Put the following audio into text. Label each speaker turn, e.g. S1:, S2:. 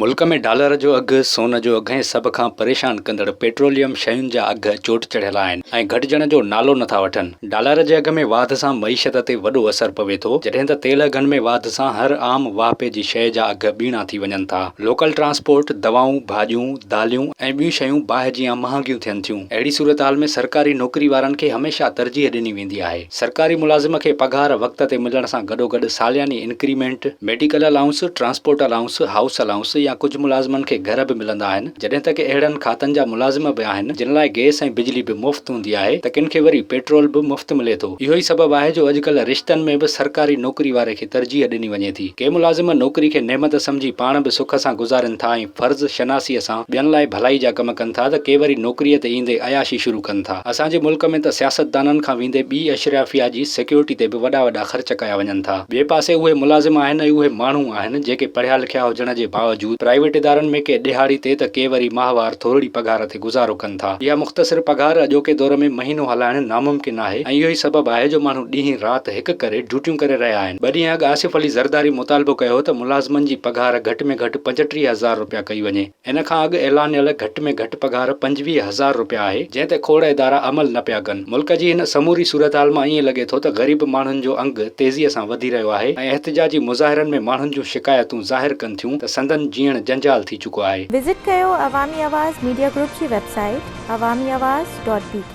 S1: मुल्क में डॉलर जो अघु, सोन जो अघु ऐं सभ खां परेशान कंदड़ पेट्रोलियम शयुनि जा अघु चोट चढ़ियल आहिनि ऐं घटिजण जो नालो नथा वठनि। डॉलर जे अघ में वाध सां मईशत ते वॾो असर पवे थो, जॾहिं त तेल अघनि में वाध सां हर आम वापे जी शइ जा अघ ॿीणा थी वञनि था। लोकल ट्रांसपोर्ट, दवाऊं, भाॼियूं, दालियूं ऐं ॿियूं शयूं बाहि जीअं महांगियूं थियनि थियूं। अहिड़ी सूरत हाल में सरकारी नौकरी वारनि खे हमेशह तरजीह ॾिनी वेंदी आहे। सरकारी मुलाज़िम खे पघार वक़्त ते मिलण सां गॾोगॾु सालियानी increment, medical allowance, transport allowance, house allowance या कुझु मुलाज़िमनि खे घर बि मिलंदा आहिनि, जॾहिं त कि अहिड़नि खातनि जा मुलाज़िम बि आहिनि जिन लाइ गैस ऐं बिजली बि मुफ़्त हूंदी आहे, त किन खे वरी पेट्रोल बि मुफ़्त मिले थो। इहो ई सबबु आहे जो अॼुकल्ह रिश्तनि में बि सरकारी नौकरी वारे खे तरजीह ॾिनी वञे थी। के मुलाज़िम नौकरी खे नेमत सम्झी पाण बि सुख सां गुज़ारनि था ऐं फर्ज़ शनासीअ सां ॿियनि लाइ भलाई जा कम कनि था, त के वरी नौकरीअ ते ईंदे अयाशी शुरू कनि था। असांजे मुल्क में त सियासतदाननि खां वेंदे ॿी अशराफिया जी सिक्योरिटी ते बि वॾा वॾा ख़र्च कया वञनि था। ॿिए पासे उहे मुलाज़िम आहिनि ऐं उहे माण्हू आहिनि जेके पढ़िया लिखिया हुजण जे बावजूद प्राइवेट इदारनि में के ॾिहाड़ी ते त के वरी माहवार थोरी पघार ते गुज़ारो कनि था। इहा मुख़्तसिर पघार अॼोके दौर में महीनो हलाइण नामुमकिन आहे ऐं इहो ई सबबु आहे जो माण्हू ॾींहं राति हिकु करे ड्यूटियूं करे रहिया आहिनि। ॿ ॾींहं अॻु आसिफ अली ज़रदारी मुतालबो कयो त मुलाज़िमनि जी पघार घटि में घटि 35,000 रुपया कई वञे। इन खां अॻु ऐलानियल घटि में घटि पघार 25,000 रुपया आहे, जंहिं ते खोड़ इदारा अमल न पिया कनि। मुल्क जी हिन समूरी सूरत हाल मां ईअं लॻे थो त ग़रीब माण्हुनि जो अंग तेज़ीअ सां वधी रहियो आहे ऐं एहतिजाजी मुज़ाहिरनि में माण्हुनि जूं शिकायतूं ज़ाहिर कनि थियूं त संदन जीअण जंजाल थी चुको आहे।
S2: विज़िट कयो अवामी आवाज़ मीडिया ग्रुप जी वेबसाइट awamiawaz.pk